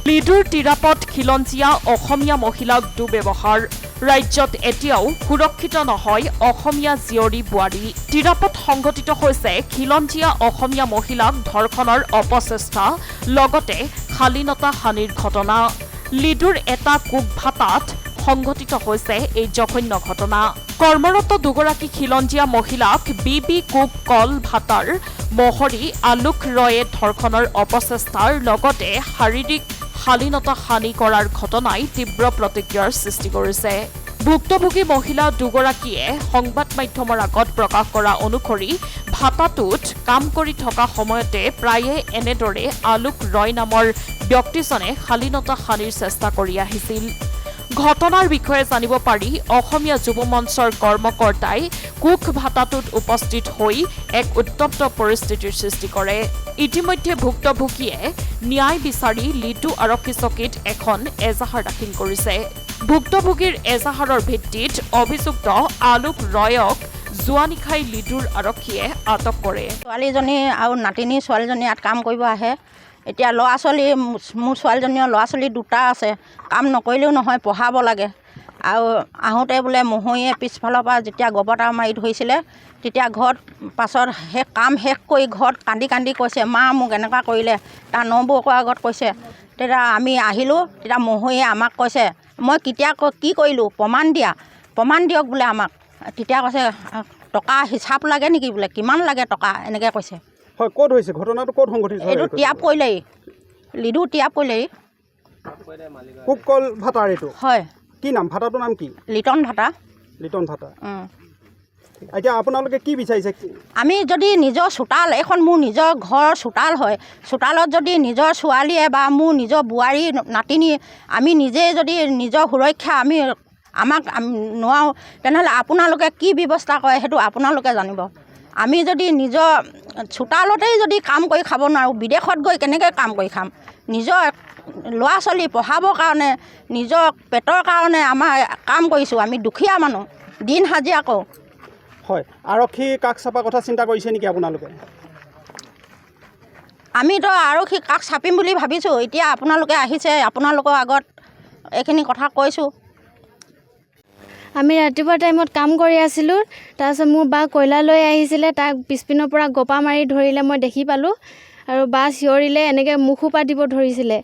লিডুৰ টিৰাপত খিলঞ্জীয়া অসমীয়া মহিলাক দুৰ্ব্যৱহাৰ ৰাজ্যত এতিয়াও সুৰক্ষিত নহয় অসমীয়া জীয়ৰী বোৱাৰী টিৰাপত সংঘটিত হৈছে খিলঞ্জীয়া অসমীয়া মহিলাক ধৰ্ষণৰ অপচেষ্টা লগতে শালীনতা হানিৰ ঘটনা লিডুৰ এটা কোকভাটাত সংঘটিত হৈছে এই জঘন্য ঘটনা কৰ্মৰত দুগৰাকী খিলঞ্জীয়া মহিলাক বিবি কুক কল ভাটাৰ মহৰী আলোক ৰয়ে ধৰ্ষণৰ অপচেষ্টাৰ লগতে শাৰীৰিক শালীনতা হানি কৰাৰ ঘটনাই তীব্ৰ প্ৰতিক্ৰিয়াৰ সৃষ্টি কৰিছে ভুক্তভোগী মহিলা দুগৰাকীয়ে সংবাদ মাধ্যমৰ আগত প্ৰকাশ কৰা অনুসৰি ভাটাটোত কাম কৰি থকা সময়তে প্ৰায়ে এনেদৰে আলোক ৰয় নামৰ ব্যক্তিজনে শালীনতা হানিৰ চেষ্টা কৰি আহিছিল ঘটনাৰ বিষয়ে জানিব পাৰি অসমীয়া যুৱ মঞ্চৰ কৰ্মকৰ্তাই কুক ভাটাটোত উপস্থিত হৈ এক উত্তপ্ত পৰিস্থিতিৰ সৃষ্টি কৰে ইতিমধ্যে ভুক্তভোগীয়ে ন্যায় বিচাৰি লিডু আৰক্ষী চকীত এখন এজাহাৰ দাখিল কৰিছে ভুক্তভোগীৰ এজাহাৰৰ ভিত্তিত অভিযুক্ত আলোক ৰয়ক যোৱা নিশাই লিডুৰ আৰক্ষীয়ে আটক কৰে ছোৱালীজনী আৰু নাতিনী ছোৱালীজনী ইয়াত কাম কৰিব আহে এতিয়া ল'ৰা ছোৱালী মোৰ ছোৱালীজনীৰ ল'ৰা ছোৱালী দুটা আছে কাম নকৰিলেও নহয় পঢ়াব লাগে আৰু আহোঁতে বোলে মহৰীয়ে পিছফালৰ পৰা যেতিয়া গবতা মাৰি ধৰিছিলে তেতিয়া ঘৰত পাছত কাম শেষ কৰি ঘৰত কান্দি কান্দি কৈছে মা মোক এনেকুৱা কৰিলে তাৰ নবৌকৰ আগত কৈছে তেতিয়া আমি আহিলোঁ তেতিয়া মহৰীয়ে আমাক কৈছে মই কেতিয়া কি কৰিলোঁ প্ৰমাণ দিয়ক বোলে আমাক তেতিয়া কৈছে টকা হিচাপ লাগে নেকি বোলে কিমান লাগে টকা এনেকৈ কৈছে হয় ক'ত হৈছে ঘটনাটো ক'ত সংঘটিত হৈছে এইটো টিয়াপ কৰিলেই লিডু টিয়াপ কৰিলেই কুক কল ভাটাৰ এইটো হয় কি নাম ভাটাটোৰ নাম কি লিটন ভাটা এতিয়া আপোনালোকে কি বিচাৰিছে আমি যদি নিজৰ চোতাল এখন মোৰ নিজৰ ঘৰৰ চোতাল হয় চোতালত যদি নিজৰ ছোৱালীয়ে বা মোৰ নিজৰ বোৱাৰী নাতিনী আমি নিজেই যদি নিজৰ সুৰক্ষা আমাক নোৱাৰোঁ তেনেহ'লে আপোনালোকে কি ব্যৱস্থা কৰে সেইটো আপোনালোকে জানিব আমি যদি নিজৰ চোতালতেই যদি কাম কৰি খাব নোৱাৰোঁ বিদেশত গৈ কেনেকৈ কাম কৰি খাম নিজৰ ল'ৰা ছোৱালী পঢ়াবৰ কাৰণে নিজৰ পেটৰ কাৰণে আমাৰ কাম কৰিছোঁ আমি দুখীয়া মানুহ দিন হাজিৰা কৰোঁ হয় আৰক্ষী কাষ চাপা কথা চিন্তা কৰিছে নেকি আপোনালোকে আমিতো আৰক্ষী কাষ চাপিম বুলি ভাবিছোঁ এতিয়া আপোনালোকে আহিছে আপোনালোকৰ আগত এইখিনি কথা কৈছোঁ আমি ৰাতিপুৱা টাইমত কাম কৰি আছিলোঁ তাৰপিছত মোৰ বা কয়লা লৈ আহিছিলে তাক পিছপিনৰ পৰা গপা মাৰি ধৰিলে মই দেখি পালোঁ আৰু বা চিঞৰিলে এনেকৈ মুখোপা দিব ধৰিছিলে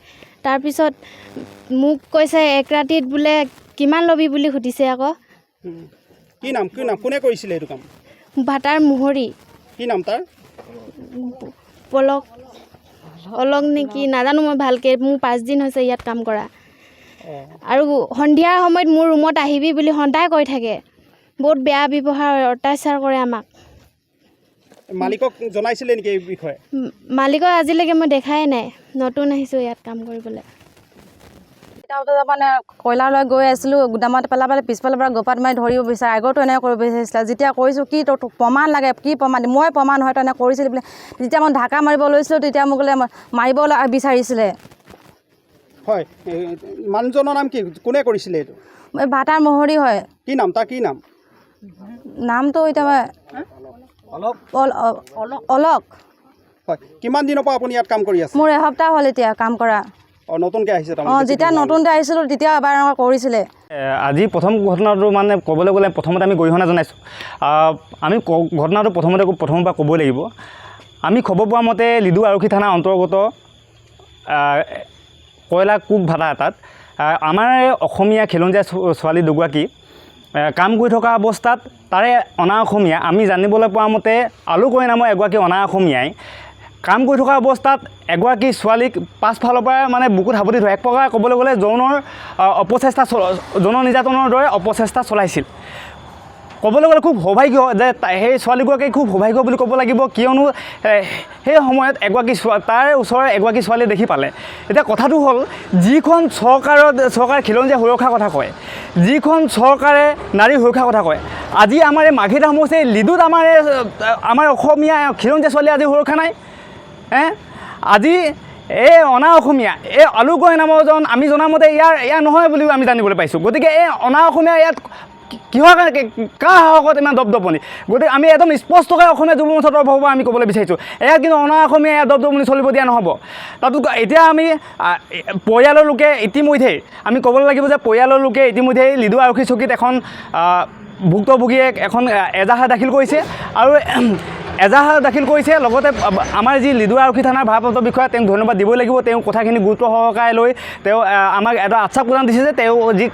তাৰপিছত মোক কৈছে এক ৰাতিত বোলে কিমান ল'বি বুলি সুধিছে আকৌ কি নাম কোনে কৰিছিলে এইটো কাম ভাটাৰ মোহৰি কি নাম তাৰ অলক নেকি নাজানো মই ভালকৈ মোৰ 5 দিন হৈছে ইয়াত কাম কৰা আৰু সন্ধিয়াৰ সময়ত মোৰ ৰুমত আহিবি বুলি সদায় কৈ থাকে বহুত বেয়া ব্যৱহাৰ অত্যাচাৰ কৰে আমাক মালিকক জনাইছিলে নেকি এই বিষয়ে মালিকক আজিলৈকে মই দেখাই নাই নতুন আহিছোঁ ইয়াত কাম কৰিবলৈ মানে কয়লালৈ গৈ আছিলোঁ গুদামত পেলাই পিছফালৰ পৰা গোপাত মাৰি ধৰিব বিচাৰে আগতো এনেকৈ কৰিব বিচাৰিছিলে যেতিয়া কৰিছোঁ কি তোক প্ৰমাণ লাগে কি প্ৰমাণ মই প্ৰমাণ হয়তো এনেকৈ কৰিছিলোঁ বুলি যেতিয়া মই ঢাকা মাৰিব লৈছিলোঁ তেতিয়া মোক বোলে মাৰিব বিচাৰিছিলে হয় মানুহজনৰ নাম কি কোনে কৰিছিলে এইটো ভাটাৰ মহৰী হয় কি নাম তাৰ কি নাম নামটো এতিয়া অলক হয় কিমান দিনৰ পৰা আপুনি ইয়াত কাম কৰি আছে মোৰ এসপ্তাহ হ'ল এতিয়া কাম কৰা নতুনকৈ আহিছে যেতিয়া নতুনকৈ আহিছিলোঁ তেতিয়া এবাৰ এনেকুৱা কৰিছিলে আজি প্ৰথম ঘটনাটো মানে ক'বলৈ গ'লে প্ৰথমতে আমি গৰিহণা জনাইছোঁ আমি ঘটনাটো প্ৰথমৰ পৰা ক'বই লাগিব আমি খবৰ পোৱা মতে লিডু আৰক্ষী থানা অন্তৰ্গত কয়লা কুক ভাটা এটাত আমাৰ অসমীয়া খিলঞ্জীয়া ছোৱালী দুগৰাকী কাম কৰি থকা অৱস্থাত তাৰে অনা অসমীয়া আমি জানিবলৈ পোৱা মতে আলোক ৰয় নামৰ এগৰাকী অনা অসমীয়াই কাম কৰি থকা অৱস্থাত এগৰাকী ছোৱালীক পাছফালৰ পৰা মানে বুকুত সাৱটি ধৰে এক প্ৰকাৰ ক'বলৈ গ'লে যৌন নিৰ্যাতনৰ দৰে অপচেষ্টা চলাইছিল ক'বলৈ গ'লে খুব সৌভাগ্য যে সেই ছোৱালীগৰাকী খুব সৌভাগ্য বুলি ক'ব লাগিব কিয়নো সেই সময়ত তাৰ ওচৰৰ এগৰাকী ছোৱালীয়ে দেখি পালে এতিয়া কথাটো হ'ল যিখন চৰকাৰে খিলঞ্জীয়া সুৰক্ষাৰ কথা কয় যিখন চৰকাৰে নাৰী সুৰক্ষাৰ কথা কয় আজি আমাৰ এই মাঘিটা সমষ্টিৰ লিডুত আমাৰ অসমীয়া খিলঞ্জীয়া ছোৱালী আজি সুৰক্ষা নাই আজি এই অনা অসমীয়া এই আলোক ৰয় নামৰ আমি জনামতে ইয়াৰ নহয় বুলিও আমি জানিবলৈ পাইছোঁ গতিকে এই অনা অসমীয়া ইয়াত কিহৰ কাৰণে কাৰ সাহসত ইমান দপদপনি গতিকে আমি একদম স্পষ্টকৈ অসমীয়া যুৱ মঞ্চৰ তৰফৰ পৰা আমি ক'বলৈ বিচাৰিছোঁ এয়া কিন্তু অনা অসমীয়া এয়া দপদপনি চলিব দিয়া নহ'ব তাতো এতিয়া আমি পৰিয়ালৰ লোকে ইতিমধ্যেই আমি ক'বলৈ লাগিব যে পৰিয়ালৰ লোকে ইতিমধ্যেই লিডু আৰক্ষী চকীত এখন ভুক্তভোগীয়ে এখন এজাহাৰ দাখিল কৰিছে আৰু এজাহাৰ দাখিল কৰিছে লগতে আমাৰ যি লিডু আৰক্ষী থানাৰ ভাৰপ্ৰাপ্ত বিষয়া তেওঁক ধন্যবাদ দিবই লাগিব তেওঁ কথাখিনি গুৰুত্ব সহকাৰে লৈ তেওঁ আমাক এটা আশ্বাস প্ৰদান দিছে যে তেওঁ যি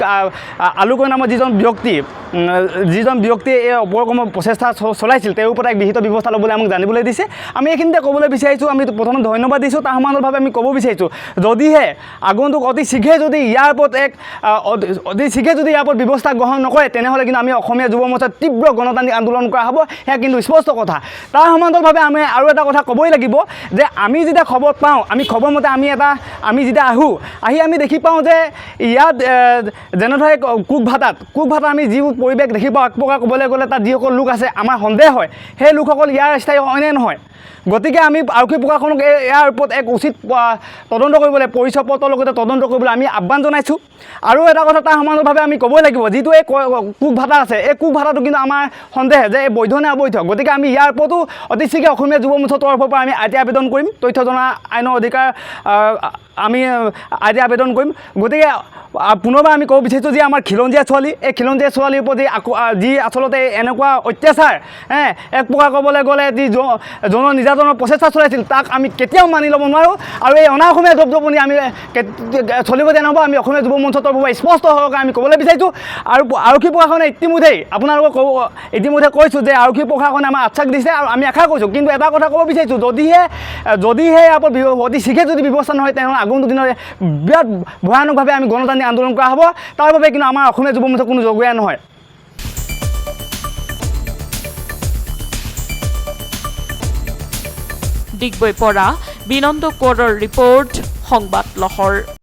আলুকৈ নামৰ যিজন ব্যক্তিয়ে এই অপৰকম প্ৰচেষ্টা চলাইছিল তেওঁৰ ওপৰত এক বিহিত ব্যৱস্থা ল'বলৈ আমাক জানিবলৈ দিছে আমি এইখিনিতে ক'বলৈ বিচাৰিছোঁ আমি প্ৰথমে ধন্যবাদ দিছোঁ তাৰ সমান্তৰালভাৱে আমি ক'ব বিচাৰিছোঁ যদিহে আগন্তুক অতি শীঘ্ৰে যদি ইয়াৰ ওপৰত ইয়াৰ ওপৰত ব্যৱস্থা গ্ৰহণ নকৰে তেনেহ'লে কিন্তু আমি অসমীয়া যুৱ মঞ্চত তীব্ৰ গণতান্ত্ৰিক আন্দোলন কৰা হ'ব সেয়া কিন্তু স্পষ্ট কথা তাৰ সমান্তৰালভাৱে আমি আৰু এটা কথা ক'বই লাগিব যে আমি যেতিয়া খবৰ পাওঁ আমি খবৰ মতে আমি যেতিয়া আহি আমি দেখি পাওঁ যে ইয়াত যেনেদৰে কুকভাটাত আমি যিবোৰ পৰিৱেশ দেখি পাওঁ একপ্ৰকাৰ ক'বলৈ গ'লে তাত যিসকল লোক আছে আমাৰ সন্দেহ হয় সেই লোকসকল ইয়াৰ স্থায়ী হয়নে নহয় গতিকে আমি আৰক্ষী প্ৰশাসনক ইয়াৰ ওপৰত এক উচিত তদন্ত কৰিবলৈ পৰিচয় পত্ৰৰ লগতে তদন্ত কৰিবলৈ আমি আহ্বান জনাইছোঁ আৰু এটা কথা তাৰ সমান্তৰালভাৱে আমি ক'বই লাগিব যিটো এই কুকভাটা আছে এই কুকভাটাটো কিন্তু আমাৰ সন্দেহ যে এই বৈধ নে অবৈধ গতিকে আমি ইয়াৰ ওপৰতো অতি শীঘ্ৰে অসমীয়া যুৱ মঞ্চৰ তৰফৰ পৰা আমি আইটি আবেদন কৰিম তথ্য জনা আইনৰ অধিকাৰ আমি আইটি আবেদন কৰিম গতিকে পুনৰবাৰ আমি ক'ব বিচাৰিছোঁ যে আমাৰ খিলঞ্জীয়া ছোৱালী এই খিলঞ্জীয়া ছোৱালীৰ প্ৰতি যি আচলতে এনেকুৱা অত্যাচাৰ এক প্ৰকাৰ ক'বলৈ গ'লে যি যৌন নিৰ্যাতনৰ প্ৰচেষ্টা চলাইছিল তাক আমি কেতিয়াও মানি ল'ব নোৱাৰোঁ আৰু এই অনা অসমীয়া দপদপনি আমি চলিব দিয়া নহ'ব আমি অসমীয়া যুৱ মঞ্চৰ তৰফৰ পৰা স্পষ্ট সহকাৰে আমি ক'বলৈ বিচাৰিছোঁ আৰু আৰক্ষী প্ৰশাসনে আপোনালোকক ইতিমধ্যে কৈছোঁ যে আৰক্ষী প্ৰশাসনে আমাৰ আশ্বাস দিছে আৰু আমি আশা কৰিছোঁ কিন্তু এটা কথা ক'ব বিচাৰিছোঁ যদিহে ইয়াৰ ওপৰত অতি শীঘ্ৰে যদি ব্যৱস্থা নহয় তেনেহ'লে আগন্তুক দিনত বিৰাট ভয়ানকভাৱে আমি গণতান্ত্ৰিক আন্দোলন কৰা হ'ব তাৰ বাবে কিন্তু আমাৰ অসমীয়া যুৱ মঞ্চৰ কোনো জগৰীয়া নহয় ডিগবৈ পৰা বিনন্দ কোঁৱৰৰ ৰিপৰ্ট সংবাদ লহৰ।